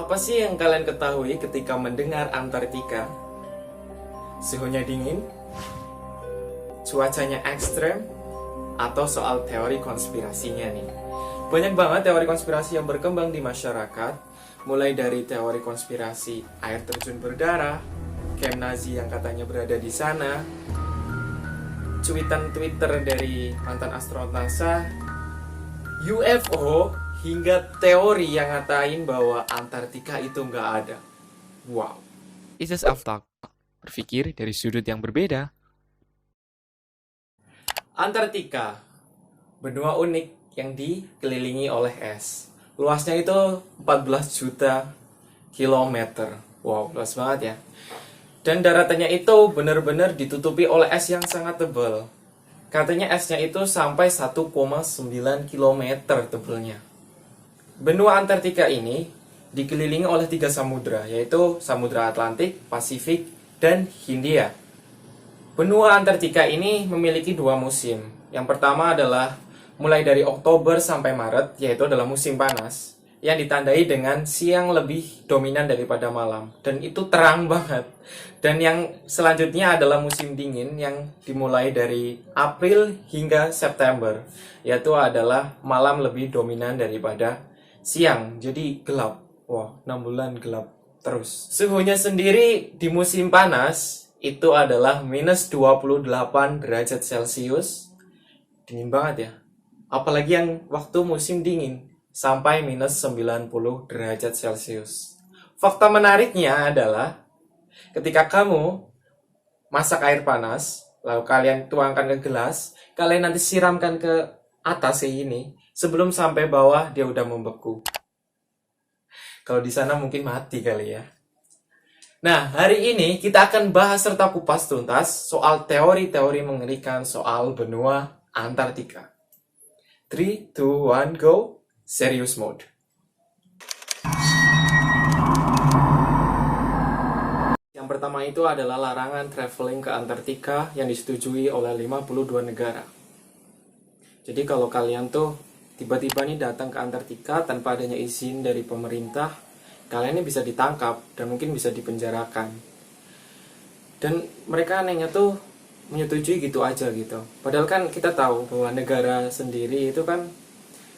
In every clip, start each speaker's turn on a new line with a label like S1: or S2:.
S1: Apa sih yang kalian ketahui ketika mendengar Antartika? Suhunya dingin, cuacanya ekstrem, atau soal teori konspirasinya nih? Banyak banget teori konspirasi yang berkembang di masyarakat, mulai dari teori konspirasi air terjun berdarah, camp Nazi yang katanya berada di sana, cuitan Twitter dari mantan astronot NASA, UFO, hingga teori yang ngatain bahwa Antartika itu nggak ada. Wow.
S2: This is Aftalk. Berpikir dari sudut yang berbeda.
S1: Antartika, benua unik yang dikelilingi oleh es. Luasnya itu 14 juta kilometer. Wow, luas banget ya. Dan daratannya itu benar-benar ditutupi oleh es yang sangat tebal. Katanya esnya itu sampai 1,9 km tebelnya. Benua Antartika ini dikelilingi oleh 3 samudra, yaitu Samudra Atlantik, Pasifik, dan Hindia. Benua Antartika ini memiliki 2 musim. Yang pertama adalah mulai dari Oktober sampai Maret, yaitu adalah musim panas, yang ditandai dengan siang lebih dominan daripada malam. Dan itu terang banget. Dan yang selanjutnya adalah musim dingin yang dimulai dari April hingga September, yaitu adalah malam lebih dominan daripada siang, jadi gelap. Wah, 6 bulan gelap terus. Suhunya sendiri di musim panas itu adalah minus 28 derajat Celcius. Dingin banget ya. Apalagi yang waktu musim dingin sampai minus 90 derajat Celcius. Fakta menariknya adalah ketika kamu masak air panas, lalu kalian tuangkan ke gelas, kalian nanti siramkan ke atas kayak gini, sebelum sampai bawah dia udah membeku. Kalau di sana mungkin mati kali ya. Nah, hari ini kita akan bahas serta kupas tuntas soal teori-teori mengerikan soal benua Antartika. 3, 2, 1, go! Serious mode. Yang pertama itu adalah larangan traveling ke Antartika yang disetujui oleh 52 negara. Jadi kalau kalian tuh tiba-tiba nih datang ke Antartika tanpa adanya izin dari pemerintah, kalian ini bisa ditangkap dan mungkin bisa dipenjarakan. Dan mereka anehnya tuh menyetujui gitu aja gitu. Padahal kan kita tahu bahwa negara sendiri itu kan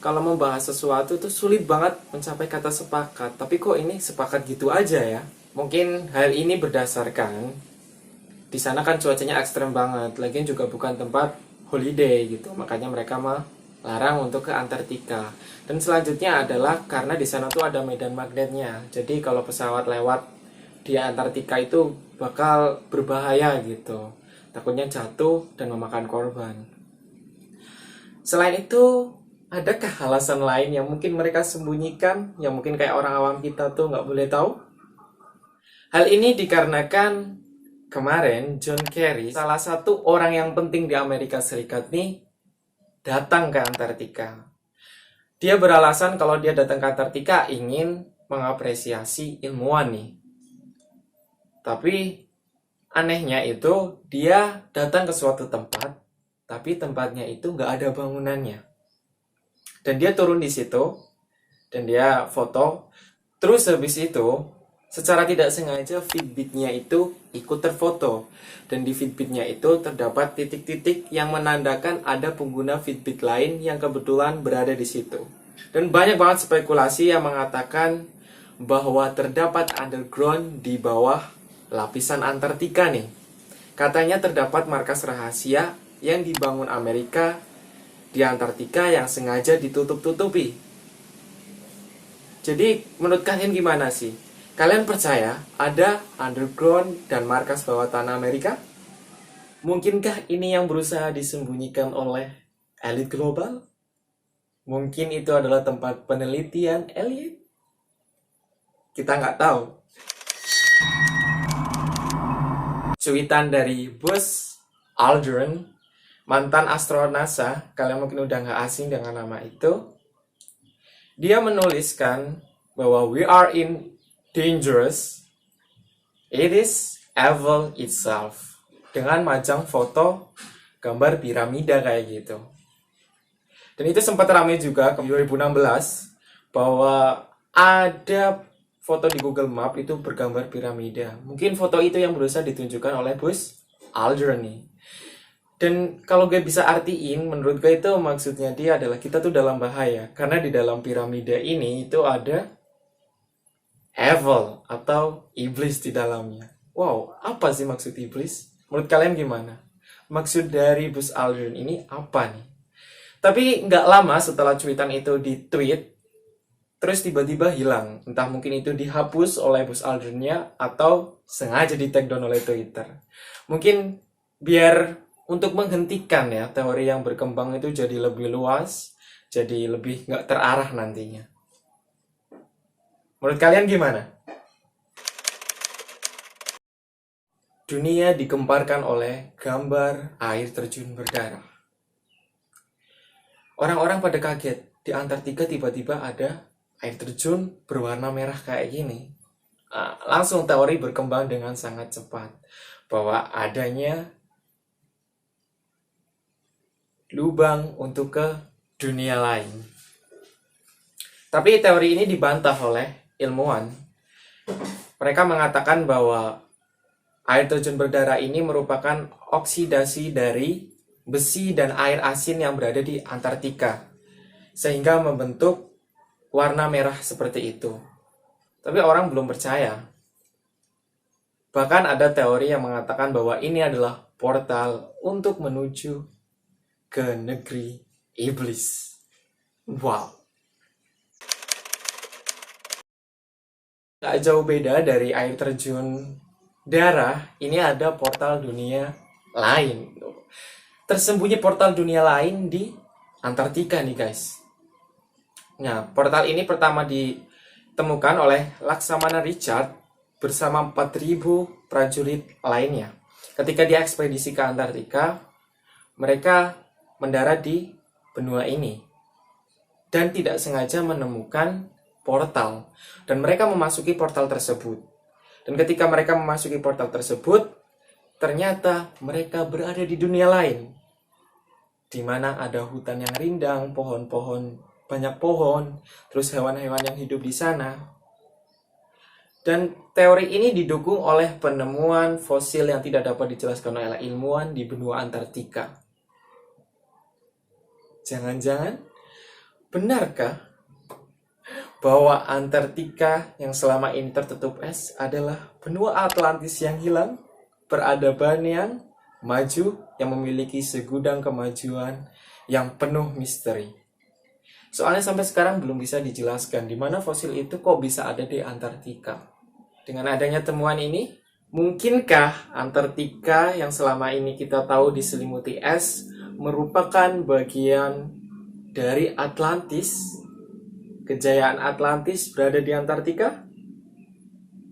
S1: kalau membahas sesuatu tuh sulit banget mencapai kata sepakat. Tapi kok ini sepakat gitu aja ya? Mungkin hal ini berdasarkan di sana kan cuacanya ekstrem banget. Lagian juga bukan tempat holiday gitu, makanya mereka larang untuk ke Antartika. Dan selanjutnya adalah karena di sana tuh ada medan magnetnya. Jadi kalau pesawat lewat di Antartika itu bakal berbahaya gitu. Takutnya jatuh dan memakan korban. Selain itu, adakah alasan lain yang mungkin mereka sembunyikan, yang mungkin kayak orang awam kita tuh nggak boleh tahu? Hal ini dikarenakan kemarin John Kerry, salah satu orang yang penting di Amerika Serikat nih, datang ke Antartika. Dia beralasan kalau dia datang ke Antartika ingin mengapresiasi ilmuwan nih. Tapi anehnya itu dia datang ke suatu tempat, tapi tempatnya itu nggak ada bangunannya. Dan dia turun di situ, dan dia foto. Terus habis itu secara tidak sengaja Fitbit-nya itu ikut terfoto. Dan di Fitbit-nya itu terdapat titik-titik yang menandakan ada pengguna Fitbit lain yang kebetulan berada di situ. Dan banyak banget spekulasi yang mengatakan bahwa terdapat underground di bawah lapisan Antartika nih. Katanya terdapat markas rahasia yang dibangun Amerika di Antartika yang sengaja ditutup-tutupi. Jadi menurut kalian gimana sih? Kalian percaya ada underground dan markas bawah tanah Amerika? Mungkinkah ini yang berusaha disembunyikan oleh elit global? Mungkin itu adalah tempat penelitian elit? Kita nggak tahu. Cuitan dari Buzz Aldrin, mantan astronot NASA, kalian mungkin udah nggak asing dengan nama itu. Dia menuliskan bahwa we are in dangerous, it is evil itself. Dengan majang foto gambar piramida kayak gitu. Dan itu sempat ramai juga ke 2016 bahwa ada foto di Google Map itu bergambar piramida. Mungkin foto itu yang berusaha ditunjukkan oleh Buzz Aldrin nih. Dan kalau gue bisa artiin, menurut gue itu maksudnya dia adalah kita tuh dalam bahaya. Karena di dalam piramida ini itu ada evil atau iblis di dalamnya. Wow, apa sih maksud iblis? Menurut kalian gimana? Maksud dari Buzz Aldrin ini apa nih? Tapi nggak lama setelah cuitan itu di-tweet, terus tiba-tiba hilang. Entah mungkin itu dihapus oleh Buzz Aldrin-nya atau sengaja di-take down oleh Twitter. Mungkin biar untuk menghentikan ya teori yang berkembang itu jadi lebih luas, jadi lebih nggak terarah nantinya. Menurut kalian gimana? Dunia digemparkan oleh gambar air terjun berdarah. Orang-orang pada kaget, di Antartika tiba-tiba ada air terjun berwarna merah kayak gini. Langsung teori berkembang dengan sangat cepat bahwa adanya lubang untuk ke dunia lain. Tapi teori ini dibantah oleh ilmuwan. Mereka mengatakan bahwa air terjun berdarah ini merupakan oksidasi dari besi dan air asin yang berada di Antartika, sehingga membentuk warna merah seperti itu. Tapi orang belum percaya. Bahkan ada teori yang mengatakan bahwa ini adalah portal untuk menuju ke negeri iblis. Wow. Gak jauh beda dari air terjun darah, ini ada portal dunia lain. Tersembunyi portal dunia lain di Antartika nih guys. Nah, portal ini pertama ditemukan oleh Laksamana Richard bersama 4.000 prajurit lainnya. Ketika dia ekspedisi ke Antartika, mereka mendarat di benua ini dan tidak sengaja menemukan portal, dan mereka memasuki portal tersebut. Dan ketika mereka memasuki portal tersebut, ternyata mereka berada di dunia lain, di mana ada hutan yang rindang, pohon-pohon, banyak pohon, terus hewan-hewan yang hidup di sana. Dan teori ini didukung oleh penemuan fosil yang tidak dapat dijelaskan oleh ilmuwan di benua Antartika. Jangan-jangan, benarkah bahwa Antartika yang selama ini tertutup es adalah benua Atlantis yang hilang, peradaban yang maju, yang memiliki segudang kemajuan yang penuh misteri? Soalnya sampai sekarang belum bisa dijelaskan di mana fosil itu kok bisa ada di Antartika. Dengan adanya temuan ini, mungkinkah Antartika yang selama ini kita tahu diselimuti es merupakan bagian dari Atlantis? Kejayaan Atlantis berada di Antartika?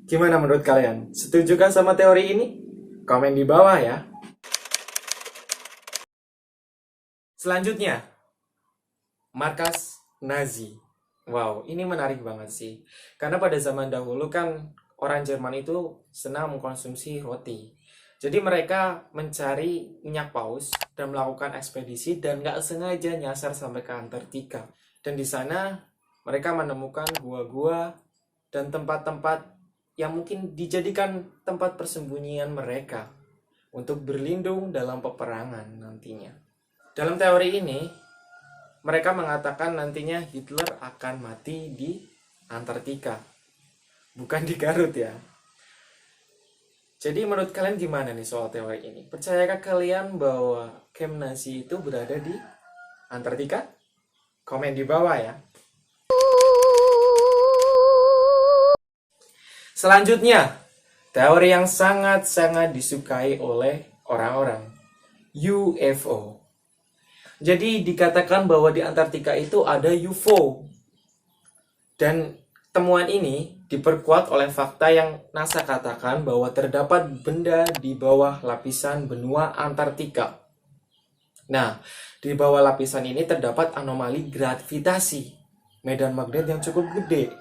S1: Gimana menurut kalian? Setujukah sama teori ini? Komen di bawah ya. Selanjutnya, markas Nazi. Wow, ini menarik banget sih. Karena pada zaman dahulu kan orang Jerman itu senang mengkonsumsi roti. Jadi mereka mencari minyak paus dan melakukan ekspedisi dan nggak sengaja nyasar sampai ke Antartika. Dan di sana mereka menemukan gua-gua dan tempat-tempat yang mungkin dijadikan tempat persembunyian mereka untuk berlindung dalam peperangan nantinya. Dalam teori ini, mereka mengatakan nantinya Hitler akan mati di Antartika, bukan di Garut ya. Jadi menurut kalian gimana nih soal teori ini? Percayakah kalian bahwa camp Nazi itu berada di Antartika? Komen di bawah ya. Selanjutnya, teori yang sangat-sangat disukai oleh orang-orang, UFO. Jadi dikatakan bahwa di Antartika itu ada UFO. Dan temuan ini diperkuat oleh fakta yang NASA katakan bahwa terdapat benda di bawah lapisan benua Antartika. Nah, di bawah lapisan ini terdapat anomali gravitasi, medan magnet yang cukup gede.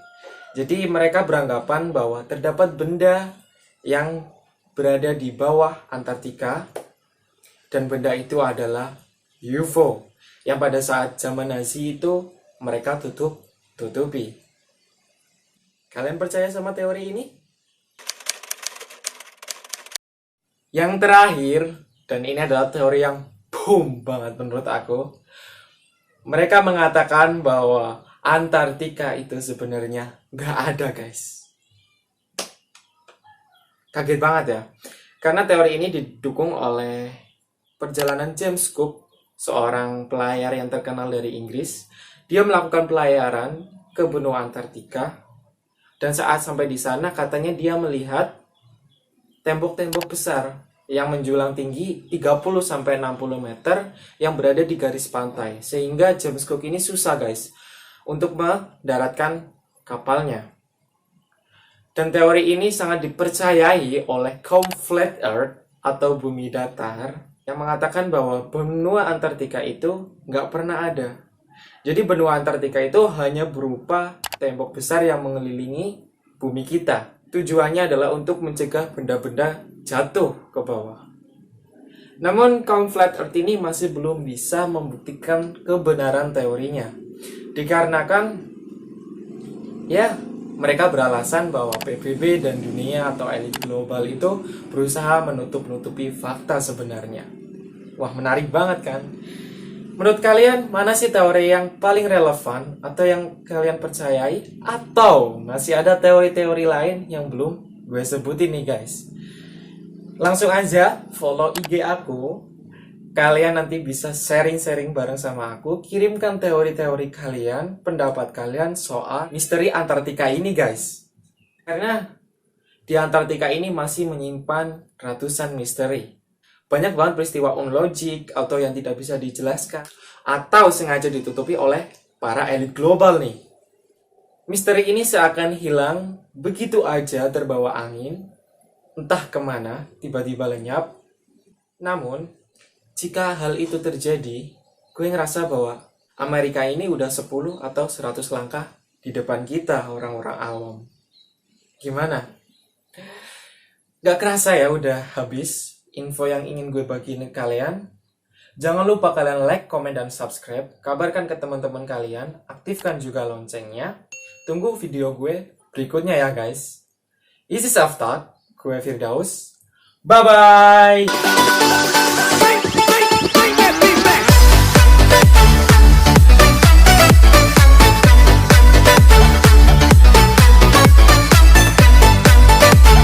S1: Jadi mereka beranggapan bahwa terdapat benda yang berada di bawah Antartika, dan benda itu adalah UFO yang pada saat zaman Nazi itu mereka tutupi. Kalian percaya sama teori ini? Yang terakhir, dan ini adalah teori yang boom banget menurut aku. Mereka mengatakan bahwa Antartika itu sebenarnya nggak ada, guys. Kaget banget ya. Karena teori ini didukung oleh perjalanan James Cook, seorang pelayar yang terkenal dari Inggris. Dia melakukan pelayaran ke benua Antartika. Dan saat sampai di sana, katanya dia melihat tembok-tembok besar yang menjulang tinggi 30-60 meter yang berada di garis pantai. Sehingga James Cook ini susah, guys, untuk mendaratkan kapalnya. Dan teori ini sangat dipercayai oleh kaum flat earth atau bumi datar yang mengatakan bahwa benua Antartika itu nggak pernah ada. Jadi benua Antartika itu hanya berupa tembok besar yang mengelilingi bumi kita. Tujuannya adalah untuk mencegah benda-benda jatuh ke bawah. Namun kaum flat earth ini masih belum bisa membuktikan kebenaran teorinya. Dikarenakan mereka beralasan bahwa PBB dan dunia atau elit global itu berusaha menutup-nutupi fakta sebenarnya. Wah, menarik banget kan? Menurut kalian, mana sih teori yang paling relevan atau yang kalian percayai? Atau masih ada teori-teori lain yang belum gue sebutin nih, guys? Langsung aja follow IG aku. Kalian nanti bisa sharing-sharing bareng sama aku. Kirimkan teori-teori kalian, pendapat kalian soal misteri Antartika ini, guys. Karena di Antartika ini masih menyimpan ratusan misteri. Banyak banget peristiwa unlogik atau yang tidak bisa dijelaskan, atau sengaja ditutupi oleh para elit global nih. Misteri ini seakan hilang begitu aja terbawa angin, entah kemana, tiba-tiba lenyap. Namun, jika hal itu terjadi, gue ngerasa bahwa Amerika ini udah 10 atau 100 langkah di depan kita, orang-orang awam. Gimana? Gak kerasa ya udah habis info yang ingin gue bagiin ke kalian. Jangan lupa kalian like, komen, dan subscribe. Kabarkan ke teman-teman kalian. Aktifkan juga loncengnya. Tunggu video gue berikutnya ya, guys. Easy Self Talk. Gue Firdaus. Bye-bye!